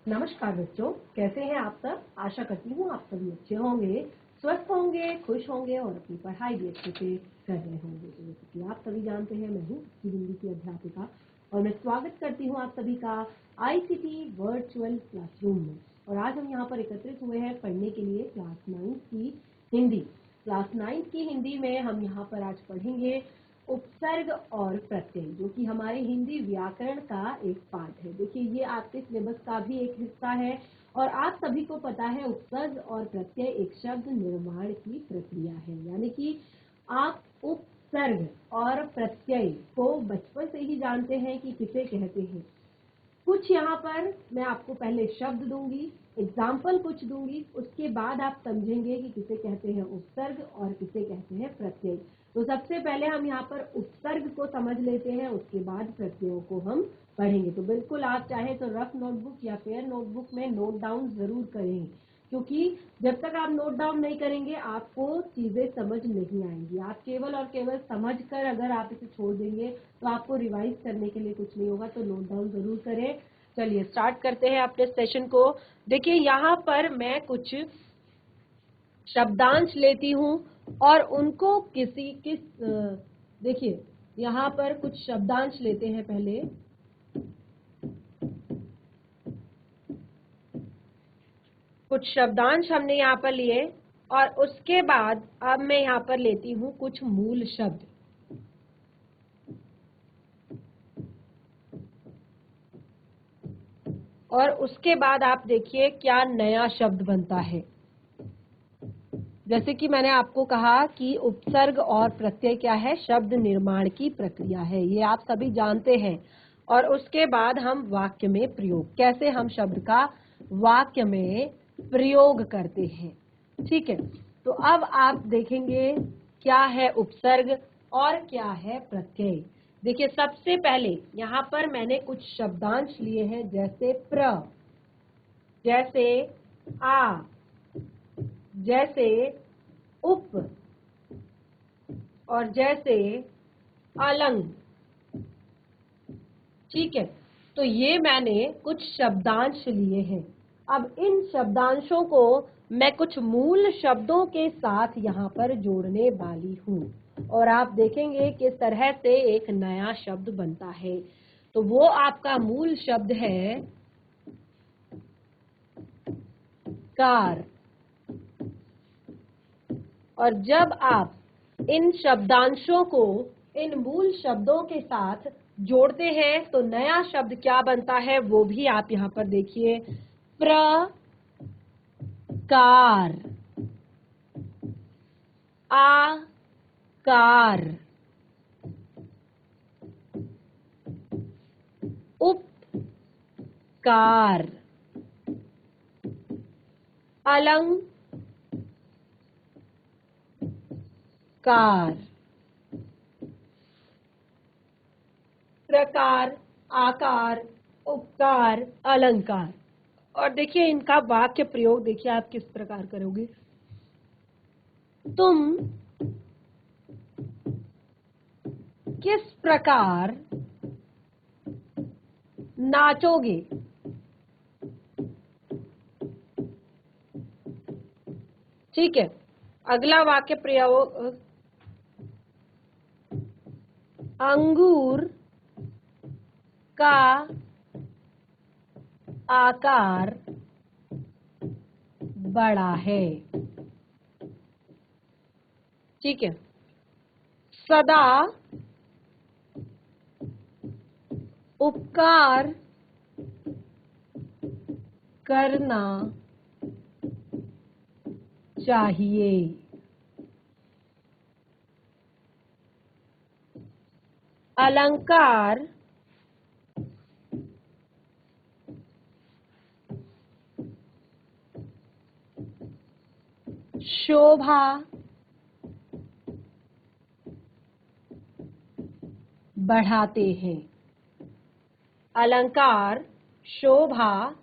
नमस्कार बच्चों, कैसे हैं आप सब। आशा करती हूँ आप सभी अच्छे होंगे, स्वस्थ होंगे, खुश होंगे और अपनी पढ़ाई भी अच्छे से कर रहे होंगे। तो जैसे कि आप सभी जानते हैं, मैं हूँ हिंदी की अध्यापिका और मैं स्वागत करती हूँ आप सभी का आईसीटी वर्चुअल क्लासरूम में। और आज हम यहाँ पर एकत्रित हुए हैं पढ़ने के लिए क्लास 9 की हिंदी। क्लास 9 की हिंदी में हम यहाँ पर आज पढ़ेंगे उपसर्ग और प्रत्यय, जो कि हमारे हिंदी व्याकरण का एक पार्ट है। देखिए, ये आपके सिलेबस का भी एक हिस्सा है और आप सभी को पता है उपसर्ग और प्रत्यय एक शब्द निर्माण की प्रक्रिया है। यानी कि आप उपसर्ग और प्रत्यय को बचपन से ही जानते हैं कि किसे कहते हैं। कुछ यहाँ पर मैं आपको पहले शब्द दूंगी, एग्जाम्पल कुछ दूंगी, उसके बाद आप समझेंगे कि किसे कहते हैं उपसर्ग और किसे कहते हैं प्रत्यय। तो सबसे पहले हम यहाँ पर उपसर्ग को समझ लेते हैं, उसके बाद प्रत्ययों को हम पढ़ेंगे। तो बिल्कुल आप चाहे तो रफ नोटबुक या फेयर नोटबुक में नोट डाउन जरूर करें, क्योंकि जब तक आप नोट डाउन नहीं करेंगे आपको चीजें समझ नहीं आएंगी। आप केवल और केवल समझ कर अगर आप इसे छोड़ देंगे तो आपको रिवाइज करने के लिए कुछ नहीं होगा। तो नोट डाउन जरूर करें। चलिए स्टार्ट करते हैं अपने सेशन को। देखिए, यहाँ पर मैं कुछ शब्दांश लेती हूँ और उनको देखिए, यहाँ पर कुछ शब्दांश लेते हैं। पहले कुछ शब्दांश हमने यहाँ पर लिए और उसके बाद अब मैं यहाँ पर लेती हूँ कुछ मूल शब्द। और उसके बाद आप देखिए क्या नया शब्द बनता है। जैसे कि मैंने आपको कहा कि उपसर्ग और प्रत्यय क्या है, शब्द निर्माण की प्रक्रिया है, ये आप सभी जानते हैं। और उसके बाद हम वाक्य में प्रयोग, कैसे हम शब्द का वाक्य में प्रयोग करते हैं। ठीक है, तो अब आप देखेंगे क्या है उपसर्ग और क्या है प्रत्यय। देखिए, सबसे पहले यहाँ पर मैंने कुछ शब्दांश लिए हैं, जैसे प्र, जैसे आ, जैसे उप और जैसे अलंग। ठीक है, तो ये मैंने कुछ शब्दांश लिए हैं। अब इन शब्दांशों को मैं कुछ मूल शब्दों के साथ यहाँ पर जोड़ने वाली हूँ और आप देखेंगे किस तरह से एक नया शब्द बनता है। तो वो आपका मूल शब्द है कार। और जब आप इन शब्दांशों को इन मूल शब्दों के साथ जोड़ते हैं तो नया शब्द क्या बनता है वो भी आप यहाँ पर देखिए। प्रकार, आकार, उपकार, अलंकार, प्रकार, आकार, उपकार, अलंकार। और देखिए इनका वाक्य प्रयोग देखिए आप किस प्रकार करोगे। तुम किस प्रकार नाचोगे। ठीक है, अगला वाक्य प्रयोग, अंगूर का आकार बड़ा है। ठीक है, सदा उपकार करना चाहिए। अलंकार शोभा बढ़ाते हैं। अलंकार शोभा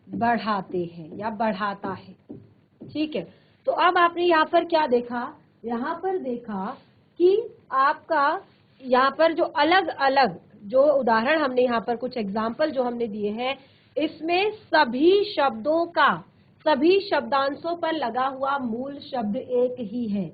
बढ़ाते हैं या बढ़ाता है। ठीक है, तो अब आपने यहाँ पर क्या देखा, यहाँ पर देखा कि आपका यहाँ पर जो अलग अलग जो उदाहरण हमने यहाँ पर कुछ एग्जाम्पल जो हमने दिए हैं, इसमें सभी शब्दों का, सभी शब्दांशों पर लगा हुआ मूल शब्द एक ही है।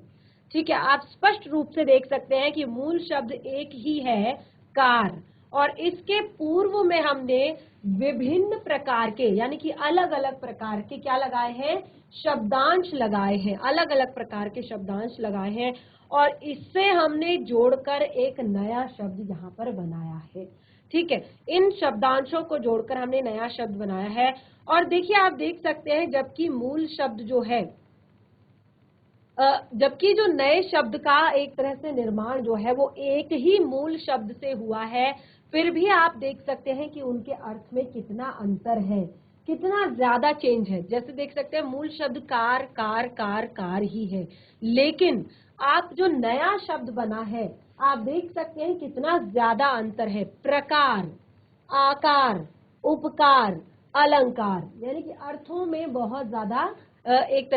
ठीक है, आप स्पष्ट रूप से देख सकते हैं कि मूल शब्द एक ही है, कार, और इसके पूर्व में हमने विभिन्न प्रकार के यानी कि अलग अलग प्रकार के क्या लगाए हैं, शब्दांश लगाए हैं, अलग अलग प्रकार के शब्दांश लगाए हैं, और इससे हमने जोड़कर एक नया शब्द यहाँ पर बनाया है। ठीक है, इन शब्दांशों को जोड़कर हमने नया शब्द बनाया है। और देखिए, आप देख सकते हैं जबकि मूल शब्द जो है, जबकि जो नए शब्द का एक तरह से निर्माण जो है वो एक ही मूल शब्द से हुआ है, फिर भी आप देख सकते हैं कि उनके अर्थ में कितना अंतर है, कितना ज्यादा चेंज है। जैसे देख सकते हैं मूल शब्द कार कार कार कार ही है, लेकिन आप जो नया शब्द बना है आप देख सकते हैं कितना ज्यादा अंतर है। प्रकार, आकार, उपकार, अलंकार, यानी कि अर्थों में बहुत ज्यादा एक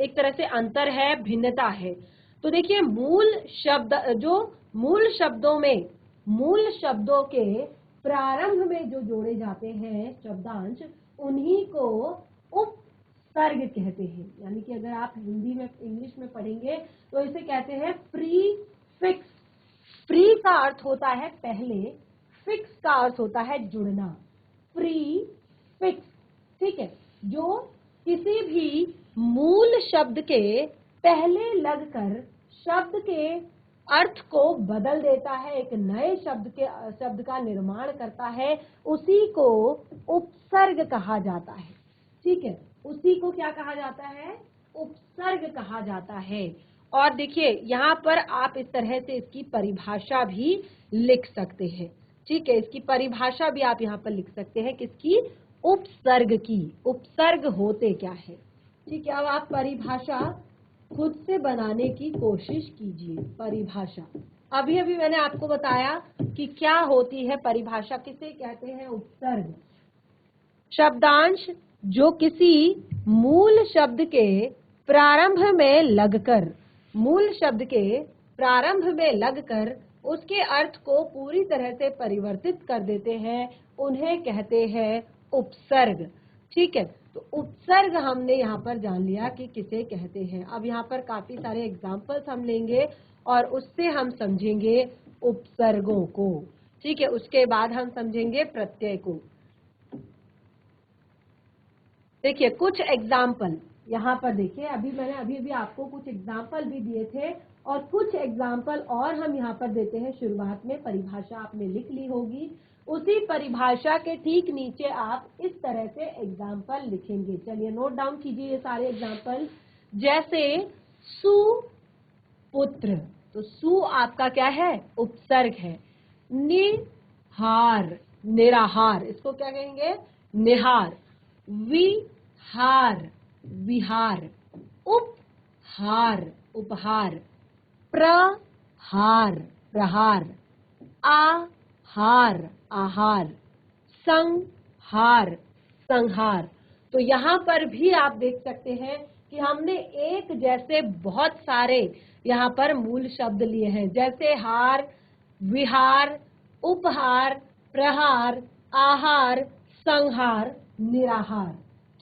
तरह से अंतर है, भिन्नता है। तो देखिए, मूल शब्द जो मूल शब्दों में, मूल शब्दों के प्रारंभ में जो जोड़े जाते हैं शब्दांश, उन्हीं को उपसर्ग कहते हैं। यानी कि अगर आप हिंदी में, इंग्लिश में पढ़ेंगे तो इसे कहते हैं प्रीफिक्स। प्री का अर्थ होता है पहले, फिक्स का अर्थ होता है जुड़ना, प्रीफिक्स। ठीक है, जो किसी भी मूल शब्द के पहले लगकर शब्द के अर्थ को बदल देता है, एक नए शब्द का निर्माण करता है, उसी को उपसर्ग कहा जाता है। ठीक है, उसी को क्या कहा जाता है, उपसर्ग कहा जाता है। और देखिए, यहाँ पर आप इस तरह से इसकी परिभाषा भी लिख सकते हैं। ठीक है, इसकी परिभाषा भी आप यहाँ पर लिख सकते हैं, किसकी, उपसर्ग की। उपसर्ग होते क्या है। ठीक है, अब आप परिभाषा खुद से बनाने की कोशिश कीजिए। परिभाषा अभी अभी मैंने आपको बताया कि क्या होती है परिभाषा, किसे कहते हैं, उपसर्ग। शब्दांश जो किसी मूल शब्द के प्रारंभ में लगकर, मूल शब्द के प्रारंभ में लगकर उसके अर्थ को पूरी तरह से परिवर्तित कर देते हैं, उन्हें कहते हैं उपसर्ग। ठीक है, तो उपसर्ग हमने यहाँ पर जान लिया कि किसे कहते हैं। अब यहाँ पर काफी सारे एग्जाम्पल्स हम लेंगे और उससे हम समझेंगे उपसर्गों को। ठीक है, उसके बाद हम समझेंगे प्रत्यय को। देखिए, कुछ एग्जाम्पल यहाँ पर देखिए, मैंने अभी आपको कुछ एग्जाम्पल भी दिए थे, और कुछ एग्जाम्पल और हम यहाँ पर देते हैं शुरुआत में। परिभाषा आपने लिख ली होगी, उसी परिभाषा के ठीक नीचे आप इस तरह से एग्जाम्पल लिखेंगे। चलिए नोट डाउन कीजिए ये सारे एग्जाम्पल। जैसे सुपुत्र, तो सु आपका क्या है, उपसर्ग है। निहार, निराहार, इसको क्या कहेंगे, निहार। विहार, विहार। उपहार, उपहार। प्रहार, प्रहार। आहार, आहार। संहार, संहार। तो यहाँ पर भी आप देख सकते हैं कि हमने एक जैसे बहुत सारे यहाँ पर मूल शब्द लिए हैं, जैसे हार, विहार, उपहार, प्रहार, आहार, संहार, निराहार।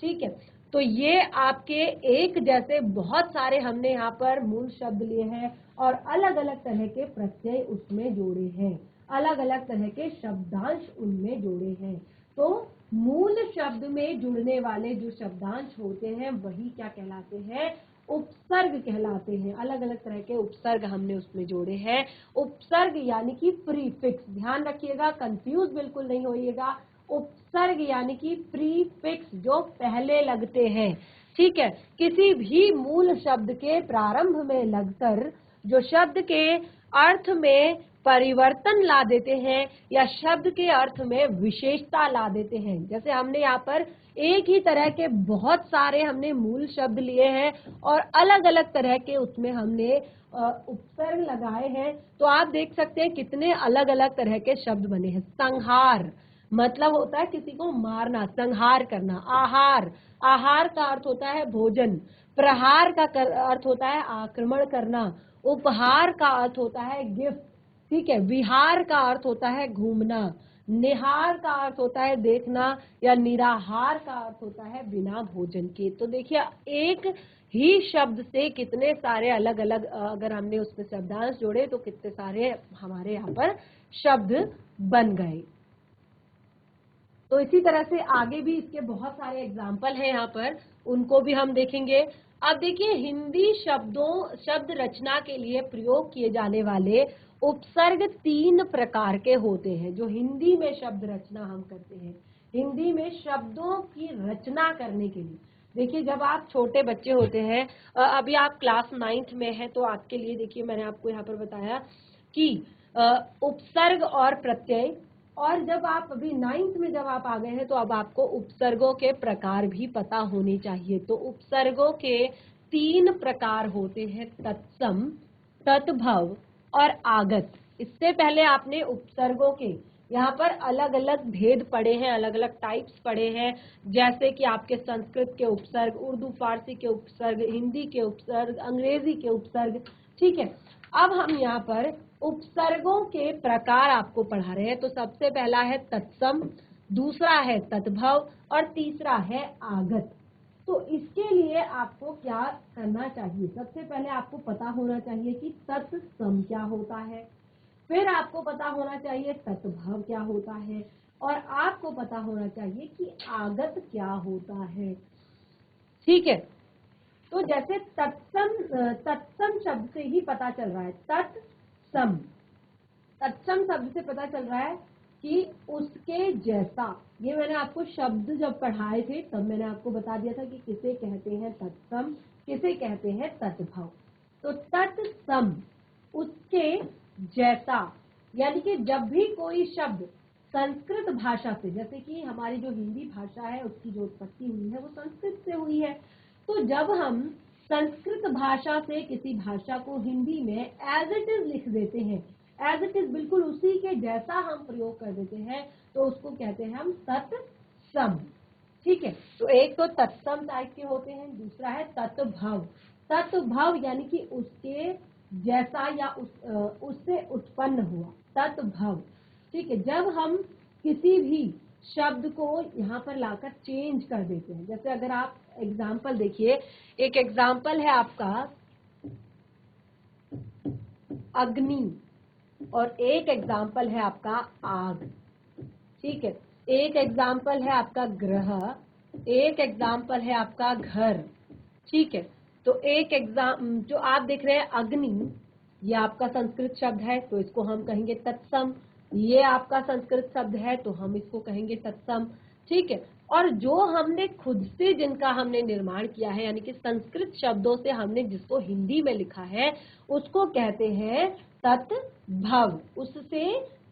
ठीक है, तो ये आपके एक जैसे बहुत सारे हमने यहाँ पर मूल शब्द लिए हैं, और अलग अलग तरह के प्रत्यय उसमें जोड़े हैं, अलग अलग तरह के शब्दांश उनमें जोड़े हैं। तो मूल शब्द में जुड़ने वाले जो शब्दांश होते हैं वही क्या कहलाते हैं, उपसर्ग कहलाते हैं। अलग अलग तरह के उपसर्ग हमने उसमें जोड़े हैं। उपसर्ग यानी कि प्रीफिक्स, ध्यान रखिएगा, कंफ्यूज बिल्कुल नहीं होइएगा। उपसर्ग यानी कि प्रीफिक्स, जो पहले लगते हैं। ठीक है, किसी भी मूल शब्द के प्रारंभ में लगकर जो शब्द के अर्थ में परिवर्तन ला देते हैं, या शब्द के अर्थ में विशेषता ला देते हैं। जैसे हमने यहाँ पर एक ही तरह के बहुत सारे हमने मूल शब्द लिए हैं, और अलग अलग तरह के उसमें हमने उपसर्ग लगाए हैं। तो आप देख सकते हैं कितने अलग अलग तरह के शब्द बने हैं। संहार मतलब होता है किसी को मारना, संहार करना। आहार, आहार का अर्थ होता है भोजन। प्रहार का अर्थ होता है आक्रमण करना। उपहार का अर्थ होता है गिफ्ट। ठीक है। विहार का अर्थ होता है घूमना, निहार का अर्थ होता है देखना, या निराहार का अर्थ होता है बिना भोजन के। तो देखिए एक ही शब्द से कितने सारे अलग अलग, अगर हमने उसमें शब्दांश जोड़े तो कितने सारे हमारे यहाँ पर शब्द बन गए। तो इसी तरह से आगे भी इसके बहुत सारे एग्जाम्पल हैं यहाँ पर, उनको भी हम देखेंगे। अब देखिए हिंदी शब्द रचना के लिए प्रयोग किए जाने वाले उपसर्ग 3 प्रकार के होते हैं। जो हिंदी में शब्द रचना हम करते हैं, हिंदी में शब्दों की रचना करने के लिए, देखिए जब आप छोटे बच्चे होते हैं, अभी आप क्लास 9th में हैं, तो आपके लिए देखिए मैंने आपको यहाँ पर बताया कि उपसर्ग और प्रत्यय, और जब आप अभी 9th में जब आप आ गए हैं तो अब आपको उपसर्गों के प्रकार भी पता होने चाहिए। तो उपसर्गों के 3 प्रकार होते हैं, तत्सम, तत्भव और आगत। इससे पहले आपने उपसर्गों के यहाँ पर अलग अलग भेद पढ़े हैं, अलग अलग टाइप्स पढ़े हैं, जैसे कि आपके संस्कृत के उपसर्ग, उर्दू फारसी के उपसर्ग, हिंदी के उपसर्ग, अंग्रेजी के उपसर्ग। ठीक है, अब हम यहाँ पर उपसर्गों के प्रकार आपको पढ़ा रहे हैं। तो सबसे पहला है तत्सम, दूसरा है तत्भव और तीसरा है आगत। तो इसके लिए आपको क्या करना चाहिए, सबसे पहले आपको पता होना चाहिए कि तत्सम क्या होता है, फिर आपको पता होना चाहिए तत्भव क्या होता है, और आपको पता होना चाहिए कि आगत क्या होता है। ठीक है, तो जैसे तत्सम शब्द से ही पता चल रहा है, तत्सम शब्द से पता चल रहा है कि उसके जैसा। ये मैंने आपको शब्द जब पढ़ाए थे तब मैंने आपको बता दिया था कि किसे कहते हैं तत्सम, किसे कहते हैं तत्भव। तो तत्सम उसके जैसा, यानी कि जब भी कोई शब्द संस्कृत भाषा से, जैसे कि हमारी जो हिंदी भाषा है उसकी जो उत्पत्ति हुई है वो संस्कृत से हुई है, तो जब हम संस्कृत भाषा से किसी भाषा को हिंदी में एज इट इज लिख देते हैं, एज इट इज बिल्कुल उसी के जैसा हम प्रयोग कर देते हैं, तो उसको कहते हैं हम तत्सम। ठीक है, तो एक तो तत्सम टाइप के होते हैं, दूसरा है तत्भव। तत्भव यानी कि उसके जैसा या उससे उत्पन्न हुआ, तत्भव। ठीक है, जब हम किसी भी शब्द को यहाँ पर लाकर चेंज कर देते हैं, जैसे अगर आप एग्जाम्पल देखिए, एक एग्जाम्पल है आपका अग्नि, और एक एग्जाम्पल है आपका आग। ठीक है, एक एग्जाम्पल है आपका ग्रह, एक एग्जाम्पल है आपका घर। ठीक है, तो एक जो आप देख रहे हैं अग्नि, ये आपका संस्कृत शब्द है तो इसको हम कहेंगे तत्सम, ये आपका संस्कृत शब्द है तो हम इसको कहेंगे तत्सम। ठीक है, और जो हमने खुद से जिनका हमने निर्माण किया है, यानी कि संस्कृत शब्दों से हमने जिसको हिंदी में लिखा है, उसको कहते हैं तत्भव, उससे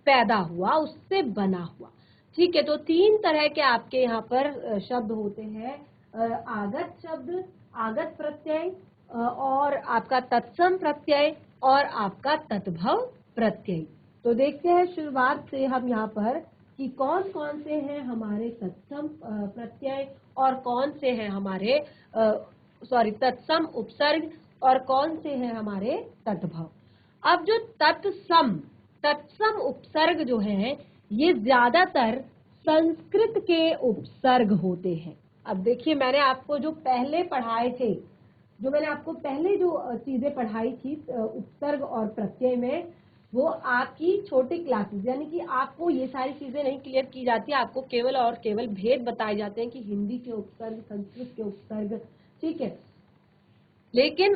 पैदा हुआ, उससे बना हुआ। ठीक है, तो 3 तरह के आपके यहाँ पर शब्द होते हैं, आगत शब्द, आगत प्रत्यय, और आपका तत्सम प्रत्यय, और आपका तत्भव प्रत्यय। तो देखते हैं शुरुआत से हम यहाँ पर कि कौन कौन से हैं हमारे तत्सम प्रत्यय, और कौन से हैं हमारे तत्सम उपसर्ग, और कौन से हैं हमारे तत्भव। अब जो तत्सम उपसर्ग जो है, ये ज्यादातर संस्कृत के उपसर्ग होते हैं। अब देखिए मैंने आपको जो पहले पढ़ाए थे, जो मैंने आपको पहले जो चीजें पढ़ाई थी उपसर्ग और प्रत्यय में, वो आपकी छोटी क्लासेस, यानी कि आपको ये सारी चीजें नहीं क्लियर की जाती, आपको केवल और केवल भेद बताए जाते हैं कि हिंदी के उपसर्ग, संस्कृत के उपसर्ग। ठीक है, लेकिन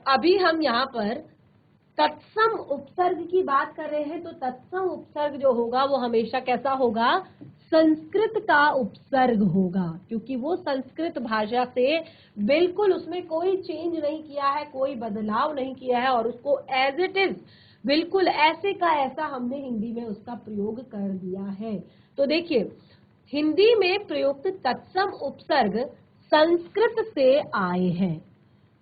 अभी हम यहाँ पर तत्सम उपसर्ग की बात कर रहे हैं। तो तत्सम उपसर्ग जो होगा वो हमेशा कैसा होगा, संस्कृत का उपसर्ग होगा, क्योंकि वो संस्कृत भाषा से बिल्कुल उसमें कोई चेंज नहीं किया है, कोई बदलाव नहीं किया है, और उसको एज इट इज बिल्कुल ऐसे का ऐसा हमने हिंदी में उसका प्रयोग कर दिया है। तो देखिए हिंदी में प्रयुक्त तत्सम उपसर्ग संस्कृत से आए हैं।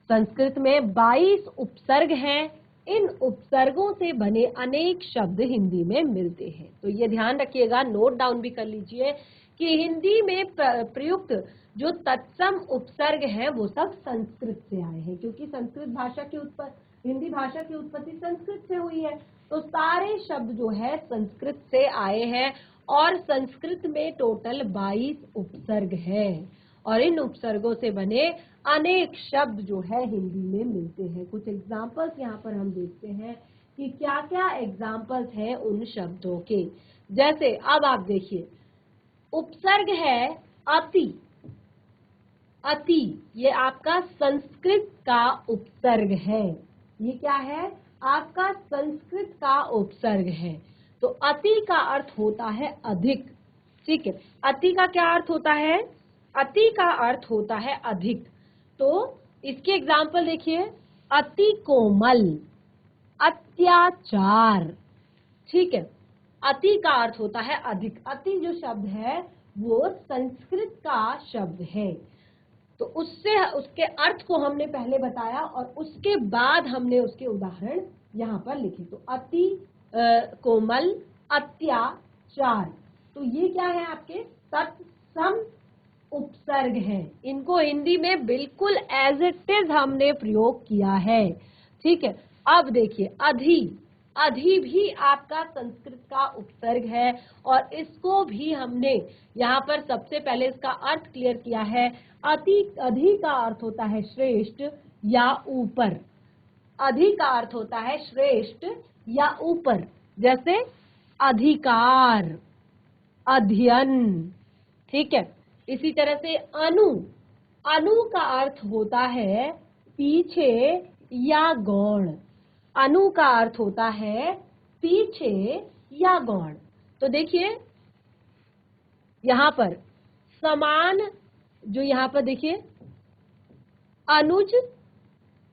संस्कृत में 22 उपसर्ग हैं। इन उपसर्गों से बने अनेक शब्द हिंदी में मिलते हैं। तो ये ध्यान रखिएगा, नोट डाउन भी कर लीजिए कि हिंदी में प्रयुक्त जो तत्सम उपसर्ग हैं वो सब संस्कृत से आए हैं, क्योंकि संस्कृत भाषा की हिंदी भाषा की उत्पत्ति संस्कृत से हुई है। तो सारे शब्द जो है संस्कृत से आए हैं और संस्कृत में टोटल 22 उपसर्ग हैं और इन उपसर्गों से बने अनेक शब्द जो है हिंदी में मिलते हैं। कुछ एग्जाम्पल्स यहाँ पर हम देखते हैं कि क्या क्या एग्जाम्पल्स हैं उन शब्दों के। जैसे अब आप देखिए, उपसर्ग है अति। अति ये आपका संस्कृत का उपसर्ग है। ये क्या है? आपका संस्कृत का उपसर्ग है। तो अति का अर्थ होता है अधिक। ठीक है, अति का क्या अर्थ होता है? अति का अर्थ होता है अधिक। तो इसके एग्जाम्पल देखिए, अति कोमल, अत्याचार। ठीक है, अति का अर्थ होता है अधिक। अति जो शब्द है वो संस्कृत का शब्द है। तो उससे उसके अर्थ को हमने पहले बताया और उसके बाद हमने उसके उदाहरण यहाँ पर लिखे। तो अति कोमल, अत्याचार, तो ये क्या है? आपके तत्सम उपसर्ग हैं। इनको हिंदी में बिल्कुल एज इट इज हमने प्रयोग किया है। ठीक है, अब देखिए अधि। अधि भी आपका संस्कृत का उपसर्ग है और इसको भी हमने यहाँ पर सबसे पहले इसका अर्थ क्लियर किया है। अधि का अर्थ होता है श्रेष्ठ या ऊपर। अधि का अर्थ होता है श्रेष्ठ या ऊपर, जैसे अधिकार, अध्ययन। ठीक है, इसी तरह से अनु। अनु का अर्थ होता है पीछे या गौण। अनु का अर्थ होता है पीछे या गौण। तो देखिए यहाँ पर समान, जो यहाँ पर देखिए अनुज,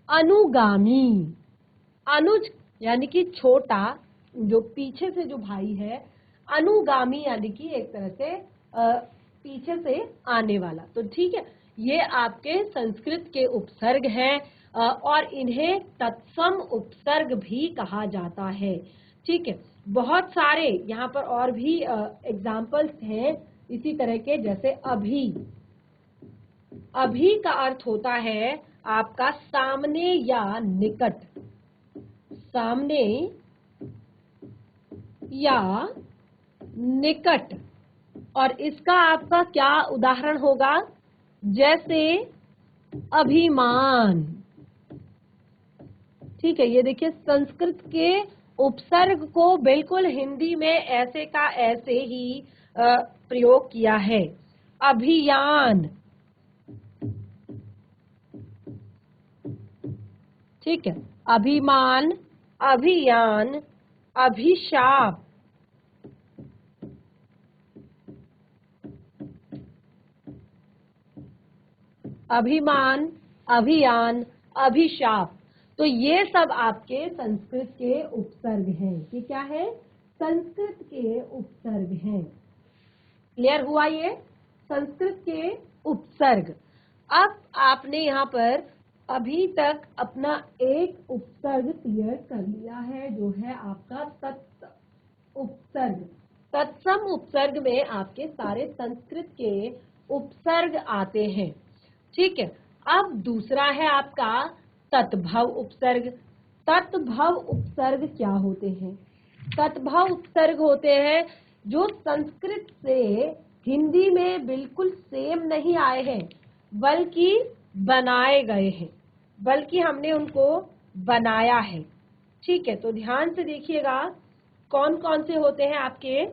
अनुगामी। अनुज यानी कि छोटा, जो पीछे से जो भाई है। अनुगामी यानी कि एक तरह से पीछे से आने वाला। तो ठीक है, ये आपके संस्कृत के उपसर्ग हैं और इन्हें तत्सम उपसर्ग भी कहा जाता है। ठीक है, बहुत सारे यहाँ पर और भी एग्जाम्पल्स हैं इसी तरह के, जैसे अभी। अभी का अर्थ होता है आपका सामने या निकट। सामने या निकट। और इसका आपका क्या उदाहरण होगा? जैसे अभिमान। ठीक है, ये देखिए संस्कृत के उपसर्ग को बिल्कुल हिंदी में ऐसे का ऐसे ही प्रयोग किया है। अभियान। ठीक है, अभिमान, अभियान, अभिशाप। अभिमान, अभियान, अभिशाप। तो ये सब आपके संस्कृत के उपसर्ग हैं। ये क्या है? संस्कृत के उपसर्ग हैं। क्लियर हुआ ये संस्कृत के उपसर्ग। अब आपने यहाँ पर अभी तक अपना एक उपसर्ग क्लियर कर लिया है, जो है आपका तत् उपसर्ग। तत्सम उपसर्ग में आपके सारे संस्कृत के उपसर्ग आते हैं। ठीक है, अब दूसरा है आपका तत्भव उपसर्ग। तत्भव उपसर्ग क्या होते हैं? तत्भव उपसर्ग होते हैं जो संस्कृत से हिंदी में बिल्कुल सेम नहीं आए हैं, बल्कि बनाए गए हैं, बल्कि हमने उनको बनाया है। ठीक है, तो ध्यान से देखिएगा कौन कौन से होते हैं आपके।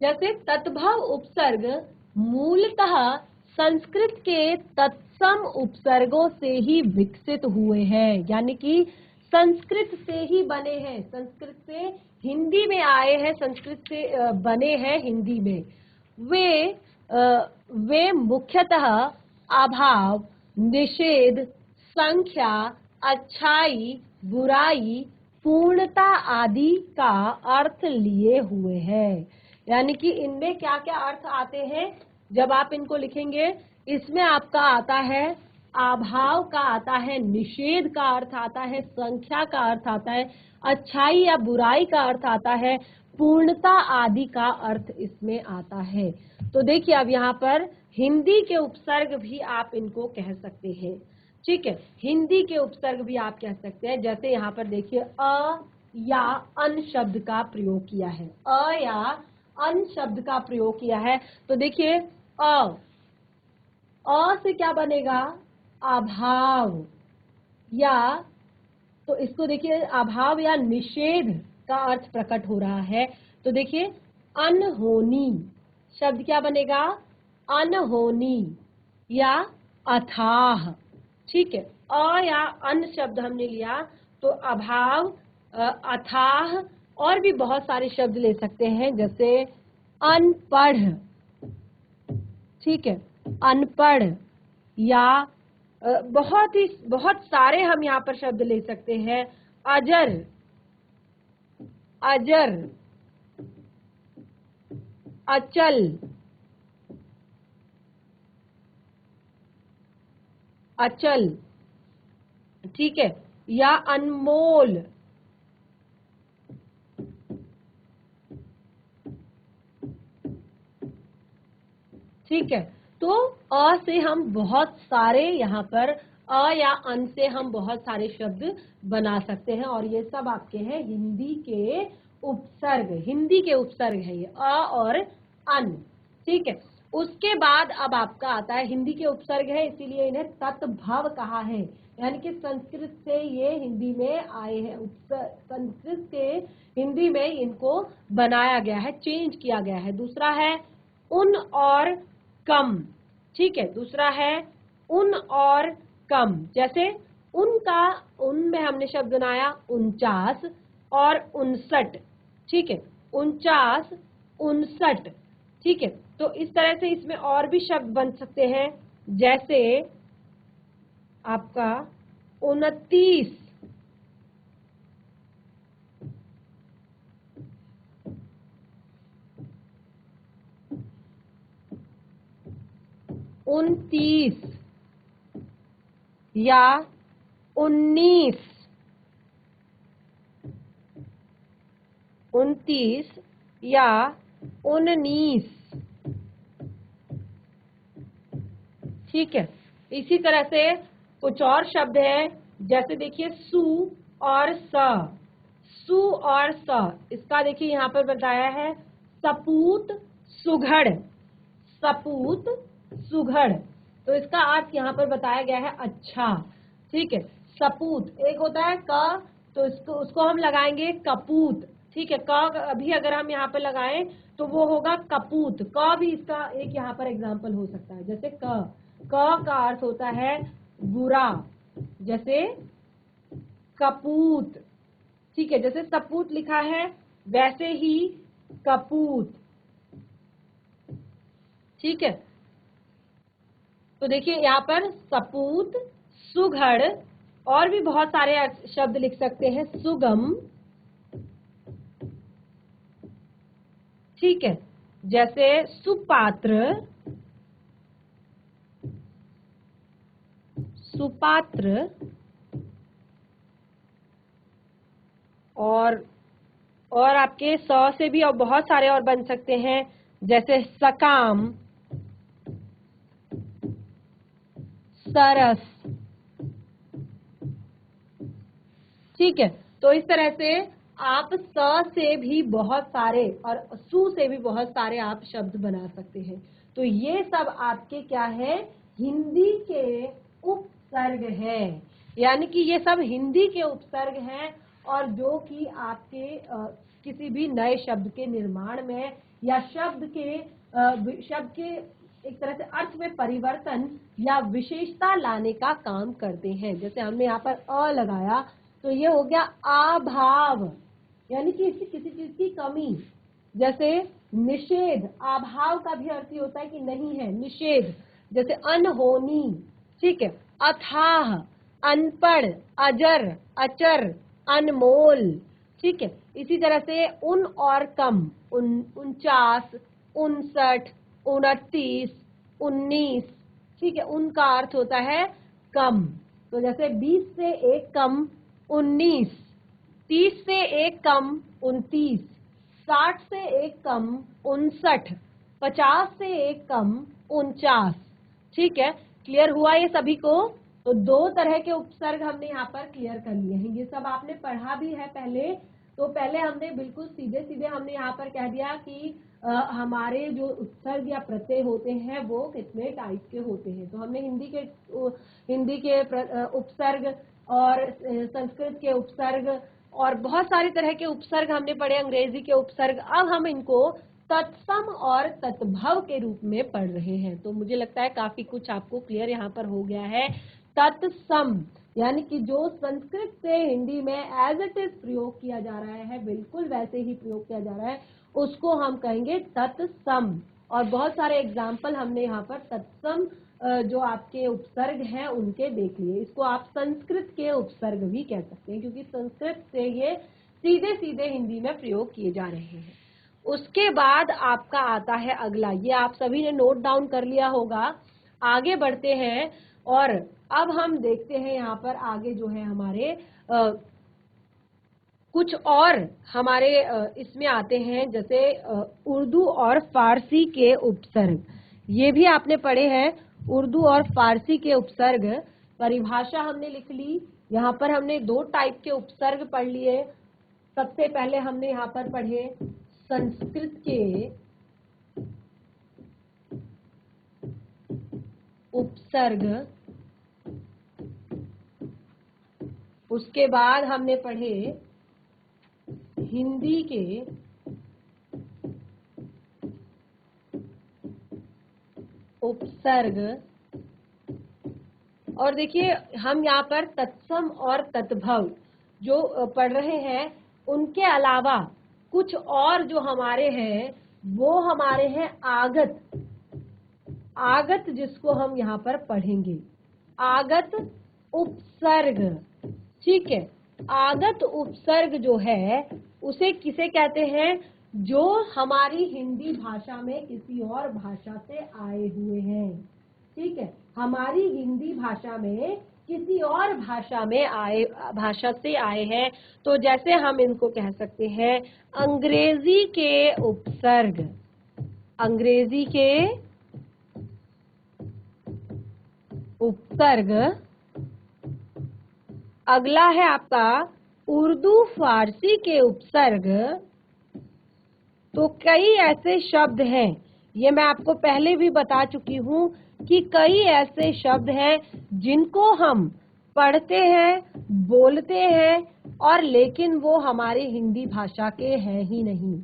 जैसे तत्भव उपसर्ग मूलतः संस्कृत के तत्सम उपसर्गों से ही विकसित हुए हैं, यानी कि संस्कृत से ही बने हैं। संस्कृत से हिंदी में आए हैं, संस्कृत से बने हैं हिंदी में। वे मुख्यतः अभाव, निषेध, संख्या, अच्छाई, बुराई, पूर्णता आदि का अर्थ लिए हुए हैं। यानी कि इनमें क्या क्या अर्थ आते हैं जब आप इनको लिखेंगे? इसमें आपका आता है अभाव का आता है, निषेध का अर्थ आता है, संख्या का अर्थ आता है, अच्छाई या बुराई का अर्थ आता है, पूर्णता आदि का अर्थ इसमें आता है। तो देखिए अब यहाँ पर हिंदी के उपसर्ग भी आप इनको कह सकते हैं। ठीक है। हिंदी के उपसर्ग भी आप कह सकते हैं, जैसे यहाँ पर देखिए अ या अन शब्द का प्रयोग किया है, अ या अन शब्द का प्रयोग किया है। तो देखिए अ से क्या बनेगा, अभाव, या तो इसको देखिए अभाव या निषेध का अर्थ प्रकट हो रहा है। तो देखिए अनहोनी शब्द क्या बनेगा, अनहोनी या अथाह। ठीक है, अ या अन शब्द हमने लिया तो अभाव, अथाह, और भी बहुत सारे शब्द ले सकते हैं, जैसे अनपढ़। ठीक है, अनपढ़, या बहुत सारे हम यहाँ पर शब्द ले सकते हैं, अजर, अजर, अचल, अचल। ठीक है, या अनमोल। ठीक है, तो अ से हम बहुत सारे यहाँ पर अ या अन से हम बहुत सारे शब्द बना सकते हैं, और ये सब आपके हैं हिंदी के उपसर्ग, हिंदी के उपसर्ग है ये अ और अन। ठीक है, उसके बाद अब आपका आता है हिंदी के उपसर्ग है, इसीलिए इन्हें तत्भव कहा है, यानी कि संस्कृत से ये हिंदी में आए हैं, संस्कृत से हिंदी में इनको बनाया गया है, चेंज किया गया है। दूसरा है उन और कम। ठीक है, दूसरा है उन और कम, जैसे उनका, उनमें हमने शब्द बनाया 49 और 59। ठीक है, 49, 59। ठीक है, तो इस तरह से इसमें और भी शब्द बन सकते हैं, जैसे आपका 29, 29 या 19, 29 या 19। ठीक है, इसी तरह से कुछ और शब्द है, जैसे देखिए सु और स, सु और स, इसका देखिए यहाँ पर बताया है सपूत सुघड़, सपूत सुघड़, तो इसका अर्थ यहाँ पर बताया गया है अच्छा। ठीक है, सपूत एक होता है क, तो इसको उसको हम लगाएंगे कपूत। ठीक है, क अभी अगर हम यहाँ पर लगाएं तो वो होगा कपूत, क भी इसका एक यहाँ पर एग्जाम्पल हो सकता है, जैसे क का अर्थ होता है बुरा, जैसे कपूत। ठीक है, जैसे सपूत लिखा है वैसे ही कपूत। ठीक है, तो देखिए यहाँ पर सपूत, सुघड़, और भी बहुत सारे शब्द लिख सकते हैं, सुगम। ठीक है, जैसे सुपात्र, सुपात्र, और आपके 100 से भी और बहुत सारे और बन सकते हैं, जैसे सकाम, सरस। ठीक है, तो इस तरह से आप स से भी बहुत सारे और सु से भी बहुत सारे आप शब्द बना सकते हैं। तो ये सब आपके क्या है, हिंदी के उपसर्ग है, यानी कि ये सब हिंदी के उपसर्ग हैं, और जो कि आपके किसी भी नए शब्द के निर्माण में या शब्द के एक तरह से अर्थ में परिवर्तन या विशेषता लाने का काम करते हैं। जैसे हमने यहाँ पर अ लगाया तो ये हो गया अभाव, यानी कि इसकी किसी चीज की कमी। जैसे निषेध, अभाव का भी अर्थ होता है कि नहीं है, निषेध। जैसे अनहोनी। ठीक है, अथाह, अनपढ़, अजर, अचर, अनमोल। ठीक है, इसी तरह से उन और कम, 49, 59, 29, 19। ठीक है, उनका अर्थ होता है कम। तो जैसे 20 से एक कम 19, 30 से एक कम 29, 60 से एक कम 59, 50 से एक कम 49। ठीक है, क्लियर हुआ ये सभी को? तो दो तरह के उपसर्ग हमने यहाँ पर क्लियर कर लिए हैं, ये सब आपने पढ़ा भी है पहले। तो पहले हमने बिल्कुल सीधे सीधे हमने यहाँ पर कह दिया कि हमारे जो उपसर्ग या प्रत्यय होते हैं वो कितने टाइप के होते हैं। तो हमने हिंदी के उपसर्ग और संस्कृत के उपसर्ग और बहुत सारे तरह के उपसर्ग हमने पढ़े, अंग्रेजी के उपसर्ग। अब हम इनको तत्सम और तत्भव के रूप में पढ़ रहे हैं। तो मुझे लगता है काफी कुछ आपको क्लियर यहाँ पर हो गया है। तत्सम यानी कि जो संस्कृत से हिंदी में एज इट इज प्रयोग किया जा रहा है, बिल्कुल वैसे ही प्रयोग किया जा रहा है, उसको हम कहेंगे तत्सम। और बहुत सारे एग्जाम्पल हमने यहाँ पर तत्सम जो आपके उपसर्ग हैं उनके देख लिए। इसको आप संस्कृत के उपसर्ग भी कह सकते हैं, क्योंकि संस्कृत से ये सीधे सीधे हिंदी में प्रयोग किए जा रहे हैं। उसके बाद आपका आता है अगला, ये आप सभी ने नोट डाउन कर लिया होगा। आगे बढ़ते हैं और अब हम देखते हैं यहाँ पर आगे जो है हमारे कुछ और हमारे इसमें आते हैं, जैसे उर्दू और फारसी के उपसर्ग। ये भी आपने पढ़े हैं, उर्दू और फारसी के उपसर्ग। परिभाषा हमने लिख ली। यहाँ पर हमने दो टाइप के उपसर्ग पढ़ लिए। सबसे पहले हमने यहाँ पर पढ़े संस्कृत के उपसर्ग, उसके बाद हमने पढ़े हिंदी के उपसर्ग। और देखिए हम यहाँ पर तत्सम और तत्भव जो पढ़ रहे हैं, उनके अलावा कुछ और जो हमारे हैं वो हमारे हैं आगत। आगत जिसको हम यहाँ पर पढ़ेंगे, आगत उपसर्ग। ठीक है, आगत उपसर्ग जो है उसे किसे कहते हैं? जो हमारी हिंदी भाषा में किसी और भाषा से आए हुए हैं। ठीक है, हमारी हिंदी भाषा में किसी और भाषा से आए हैं। तो जैसे हम इनको कह सकते हैं अंग्रेजी के उपसर्ग। अंग्रेजी के उपसर्ग। अगला है आपका उर्दू फारसी के उपसर्ग। तो कई ऐसे शब्द हैं, ये मैं आपको पहले भी बता चुकी हूँ कि कई ऐसे शब्द हैं जिनको हम पढ़ते हैं, बोलते हैं, और लेकिन वो हमारे हिंदी भाषा के हैं ही नहीं।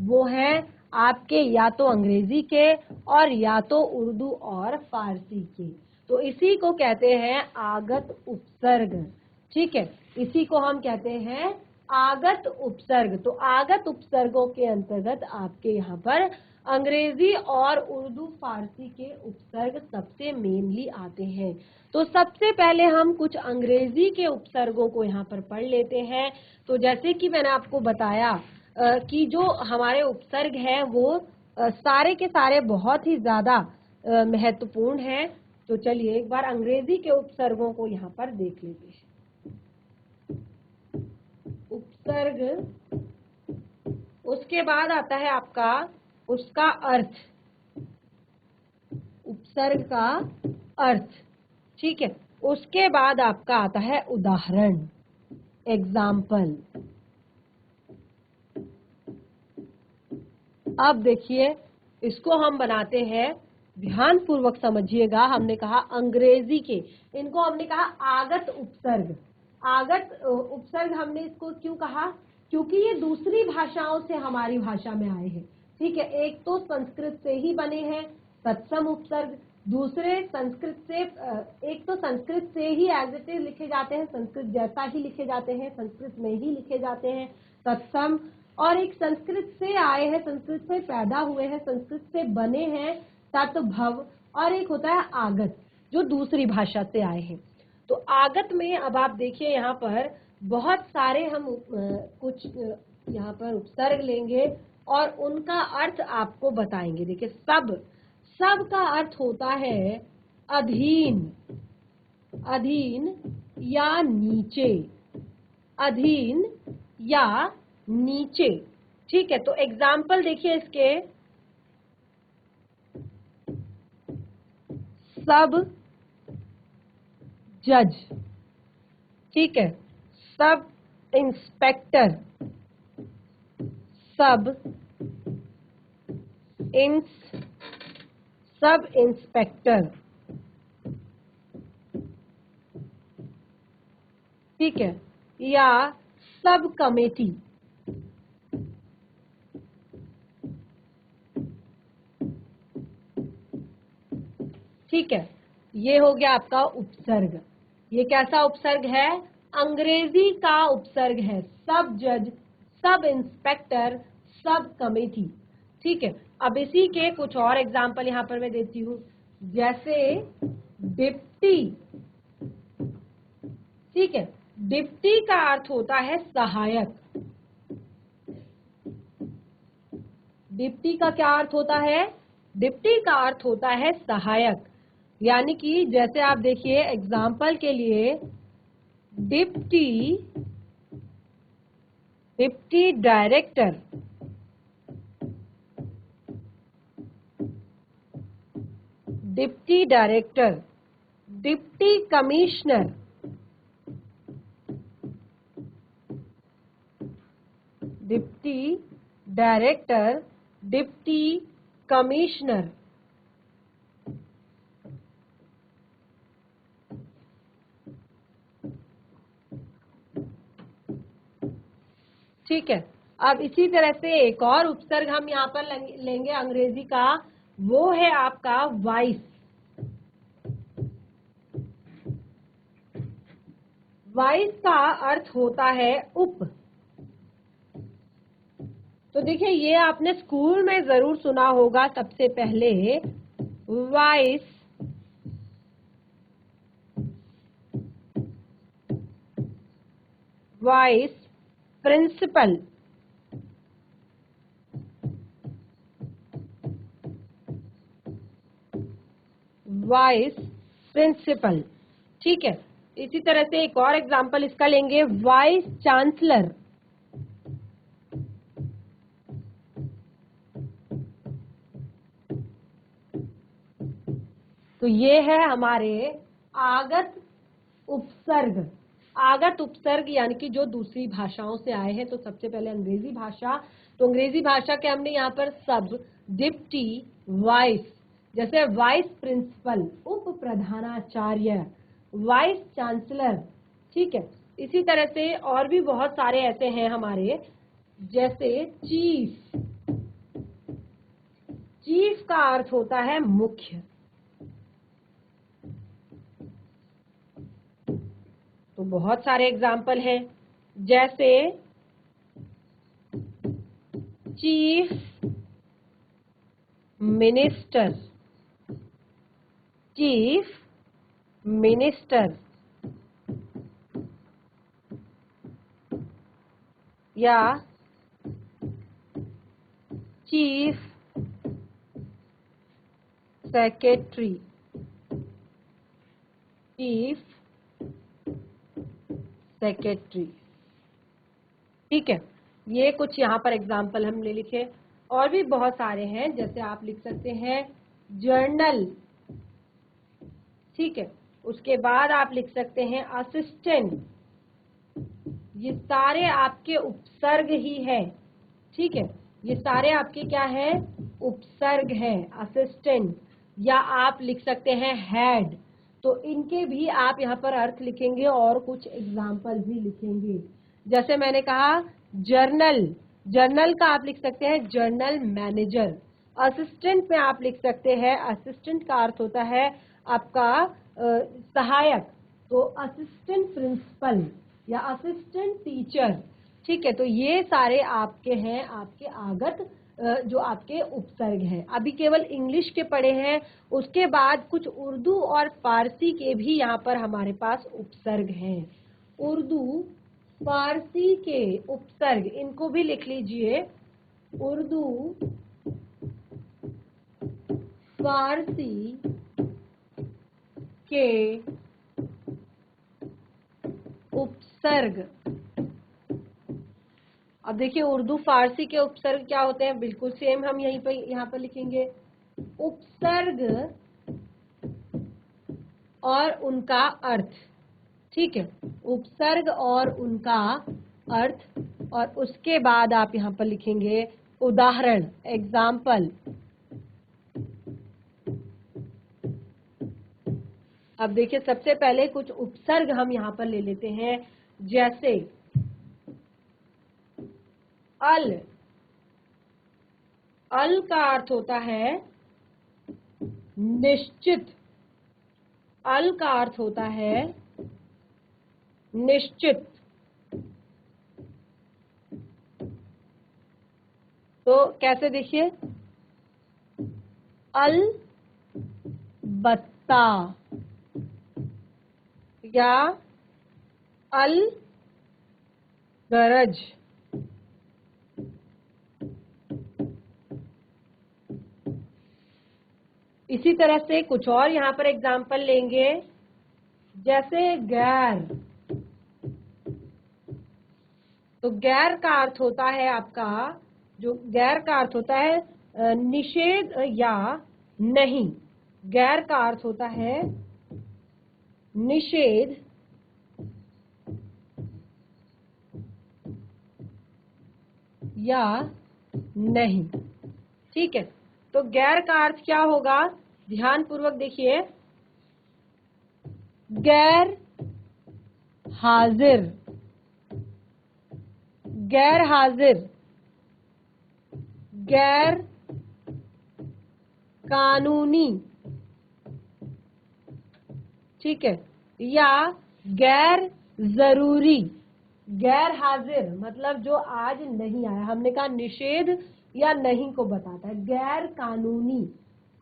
वो हैं आपके या तो अंग्रेजी के और या तो उर्दू और फारसी के। तो इसी को कहते हैं आगत उपसर्ग। ठीक है, इसी को हम कहते हैं आगत उपसर्ग। तो आगत उपसर्गों के अंतर्गत आपके यहाँ पर अंग्रेजी और उर्दू फारसी के उपसर्ग सबसे मेनली आते हैं। तो सबसे पहले हम कुछ अंग्रेजी के उपसर्गों को यहाँ पर पढ़ लेते हैं। तो जैसे कि मैंने आपको बताया कि जो हमारे उपसर्ग हैं वो सारे के सारे बहुत ही ज्यादा महत्वपूर्ण हैं। तो चलिए एक बार अंग्रेजी के उपसर्गों को यहाँ पर देख लेते हैं। उपसर्ग, उसके बाद आता है आपका उसका अर्थ, उपसर्ग का अर्थ। ठीक है, उसके बाद आपका आता है उदाहरण, एग्जाम्पल। अब देखिए इसको हम बनाते हैं, ध्यान पूर्वक समझिएगा। हमने कहा अंग्रेजी के, इनको हमने कहा आगत उपसर्ग। आगत उपसर्ग हमने इसको क्यों कहा? क्योंकि ये दूसरी भाषाओं से हमारी भाषा में आए हैं। ठीक है, एक तो संस्कृत से ही बने हैं तत्सम उपसर्ग, दूसरे संस्कृत से, एक तो संस्कृत से ही एज इट इज लिखे जाते हैं, संस्कृत जैसा ही लिखे जाते हैं, संस्कृत में ही लिखे जाते हैं तत्सम, और एक संस्कृत से आए हैं, संस्कृत से पैदा हुए हैं, संस्कृत से बने हैं तत्भव, और एक होता है आगत जो दूसरी भाषा से आए हैं। तो आगत में अब आप देखिए यहाँ पर बहुत सारे हम कुछ यहाँ पर उपसर्ग लेंगे और उनका अर्थ आपको बताएंगे। देखिए सब का अर्थ होता है अधीन, अधीन या नीचे, अधीन या नीचे। ठीक है, तो एग्जाम्पल देखिए इसके, सब, जज, ठीक है, सब इंस्पेक्टर, सब इंस्पेक्टर, ठीक है, या सब कमेटी, ठीक है। ये हो गया आपका उपसर्ग। ये कैसा उपसर्ग है? अंग्रेजी का उपसर्ग है। सब जज, सब इंस्पेक्टर, सब कमेटी, ठीक है। अब इसी के कुछ और एग्जाम्पल यहां पर मैं देती हूं, जैसे डिप्टी, ठीक है। डिप्टी का अर्थ होता है सहायक। डिप्टी का क्या अर्थ होता है? डिप्टी का अर्थ होता है सहायक। यानी कि जैसे आप देखिए एग्जाम्पल के लिए, deputy director, deputy director, deputy commissioner, deputy director, deputy commissioner, ठीक है। अब इसी तरह से एक और उपसर्ग हम यहाँ पर लेंगे अंग्रेजी का, वो है आपका वाइस। वाइस का अर्थ होता है उप। तो देखिए ये आपने स्कूल में जरूर सुना होगा सबसे पहले, वाइस प्रिंसिपल, वाइस प्रिंसिपल, ठीक है। इसी तरह से एक और एग्जांपल इसका लेंगे, वाइस चांसलर, तो ये है हमारे आगत उपसर्ग। आगत उपसर्ग यानी कि जो दूसरी भाषाओं से आए हैं। तो सबसे पहले अंग्रेजी भाषा, तो अंग्रेजी भाषा के हमने यहाँ पर सब, डिप्टी, वाइस, जैसे वाइस प्रिंसिपल, उप प्रधानाचार्य, वाइस चांसलर, ठीक है। इसी तरह से और भी बहुत सारे ऐसे हैं हमारे, जैसे चीफ। चीफ का अर्थ होता है मुख्य। तो बहुत सारे एग्जाम्पल हैं, जैसे चीफ मिनिस्टर, चीफ मिनिस्टर, या चीफ सेक्रेटरी, चीफ सेक्रेटरी, ठीक है। ये कुछ यहाँ पर एग्जाम्पल हमने लिखे। और भी बहुत सारे हैं, जैसे आप लिख सकते हैं जर्नल, ठीक है। उसके बाद आप लिख सकते हैं असिस्टेंट, ये सारे आपके उपसर्ग ही है, ठीक है। ये सारे आपके क्या है? उपसर्ग है। असिस्टेंट, या आप लिख सकते हैं हेड। तो इनके भी आप यहाँ पर अर्थ लिखेंगे और कुछ एग्जाम्पल भी लिखेंगे। जैसे मैंने कहा जर्नल, जर्नल का आप लिख सकते हैं जर्नल मैनेजर। असिस्टेंट में आप लिख सकते हैं, असिस्टेंट का अर्थ होता है आपका सहायक, तो असिस्टेंट प्रिंसिपल या असिस्टेंट टीचर, ठीक है। तो ये सारे आपके हैं, आपके आगत जो आपके उपसर्ग हैं। अभी केवल इंग्लिश के पढ़े हैं, उसके बाद कुछ उर्दू और फारसी के भी यहाँ पर हमारे पास उपसर्ग हैं। उर्दू फारसी के उपसर्ग, इनको भी लिख लीजिए। उर्दू फारसी के उपसर्ग। अब देखिए उर्दू फारसी के उपसर्ग क्या होते हैं, बिल्कुल सेम हम यहाँ पर लिखेंगे। उपसर्ग और उनका अर्थ, ठीक है, उपसर्ग और उनका अर्थ, और उसके बाद आप यहाँ पर लिखेंगे उदाहरण, एग्जाम्पल। अब देखिए, सबसे पहले कुछ उपसर्ग हम यहाँ पर ले लेते हैं, जैसे अल। अल का अर्थ होता है निश्चित। अल का अर्थ होता है निश्चित। तो कैसे, देखिए, अल बत्ता या अल गरज। इसी तरह से कुछ और यहाँ पर एग्जाम्पल लेंगे, जैसे गैर। तो गैर का अर्थ होता है आपका, जो गैर का अर्थ होता है निषेध या नहीं। गैर का अर्थ होता है निषेध या नहीं। ठीक है, तो गैर का अर्थ क्या होगा, ध्यान पूर्वक देखिए। गैर हाजिर, गैर हाजिर, गैर कानूनी, ठीक है, या गैर जरूरी। गैर हाजिर मतलब जो आज नहीं आया, हमने कहा निषेध या नहीं को बताता है। गैर कानूनी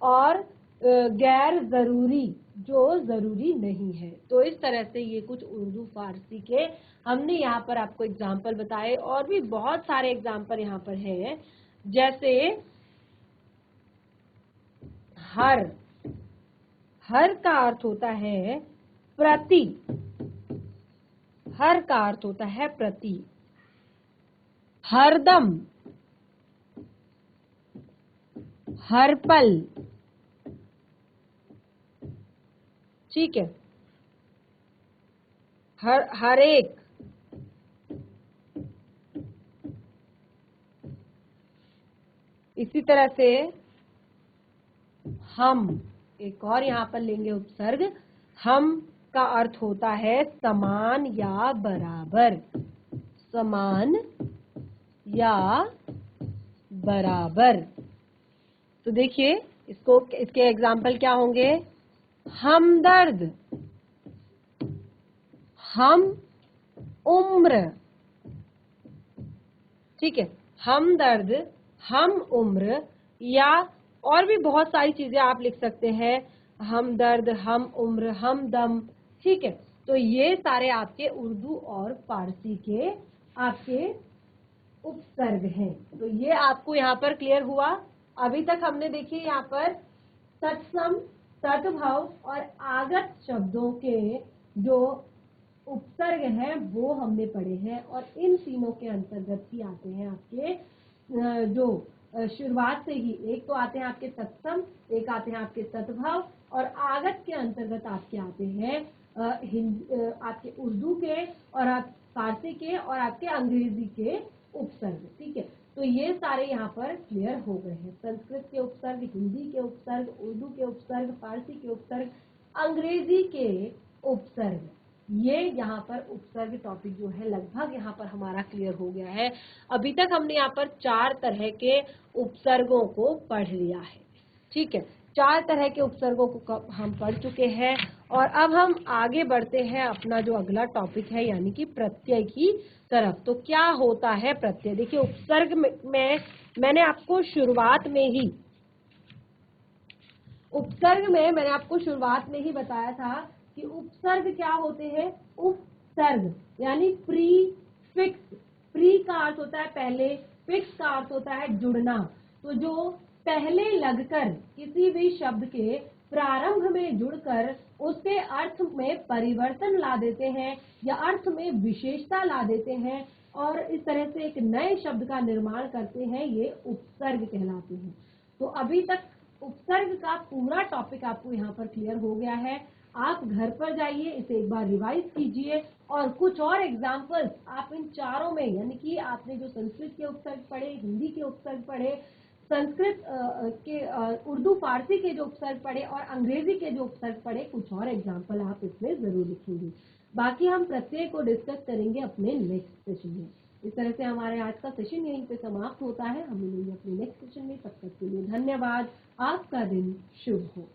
और गैर जरूरी, जो जरूरी नहीं है। तो इस तरह से ये कुछ उर्दू फारसी के हमने यहाँ पर आपको एग्जाम्पल बताए, और भी बहुत सारे एग्जाम्पल यहाँ पर हैं, जैसे हर। हर का अर्थ होता है प्रति। हर का अर्थ होता है प्रति। हरदम, हर पल, ठीक है, हर एक, इसी तरह से हम। एक और यहाँ पर लेंगे उपसर्ग। हम का अर्थ होता है समान या बराबर। समान या बराबर। तो देखिए, इसके एग्जाम्पल क्या होंगे, हमदर्द, हम उम्र, ठीक है, हमदर्द, हम उम्र, या और भी बहुत सारी चीजें आप लिख सकते हैं, हमदर्द, हम उम्र, हम दम, ठीक है। तो ये सारे आपके उर्दू और फारसी के आपके उपसर्ग हैं। तो ये आपको यहाँ पर क्लियर हुआ। अभी तक हमने देखिए यहाँ पर तत्सम, तद्भव और आगत शब्दों के जो उपसर्ग हैं वो हमने पढ़े हैं, और इन तीनों के अंतर्गत ही आते हैं आपके जो शुरुआत से ही, एक तो आते हैं आपके तत्सम, एक आते हैं आपके तद्भव, और आगत के अंतर्गत आपके आते हैं आपके उर्दू के, और आप फारसी के, और आपके अंग्रेजी के उपसर्ग। ठीक है, तो ये सारे यहाँ पर क्लियर हो गए हैं। संस्कृत के उपसर्ग, हिंदी के उपसर्ग, उर्दू के उपसर्ग, फारसी के उपसर्ग, अंग्रेजी के उपसर्ग, ये यहाँ पर उपसर्ग टॉपिक जो है लगभग यहाँ पर हमारा क्लियर हो गया है। अभी तक हमने यहाँ पर 4 तरह के उपसर्गों को पढ़ लिया है। ठीक है, 4 तरह के उपसर्गों को हम पढ़ चुके हैं, और अब हम आगे बढ़ते हैं अपना जो अगला टॉपिक है, यानी कि प्रत्यय की तरफ। तो क्या होता है प्रत्यय? देखिए, उपसर्ग में मैंने आपको शुरुआत में ही बताया था कि उपसर्ग क्या होते हैं। उपसर्ग यानी प्रीफिक्स। प्री का अर्थ होता है पहले, फिक्स का अर्थ होता है जुड़ना। तो जो पहले लगकर किसी भी शब्द के प्रारंभ में जुड़कर उसके अर्थ में परिवर्तन ला देते हैं या अर्थ में विशेषता ला देते हैं, और इस तरह से एक नए शब्द का निर्माण करते हैं, ये उपसर्ग कहलाते हैं। तो अभी तक उपसर्ग का पूरा टॉपिक आपको यहाँ पर क्लियर हो गया है। आप घर पर जाइए, इसे एक बार रिवाइज कीजिए और कुछ और एग्जाम्पल्स आप इन चारों में, यानी कि आपने जो संस्कृत के उपसर्ग पढ़े, हिंदी के उपसर्ग पढ़े, संस्कृत के उर्दू फारसी के जो उपसर्ग पढ़े और अंग्रेजी के जो उपसर्ग पढ़े, कुछ और एग्जाम्पल आप इसमें जरूर लिखेंगे। बाकी हम प्रत्येक को डिस्कस करेंगे अपने नेक्स्ट सेशन में। इस तरह से हमारे आज का सेशन यहीं पे समाप्त होता है। हम मिलेंगे अपने नेक्स्ट सेशन में, तब तक के लिए धन्यवाद। आपका दिन शुभ हो।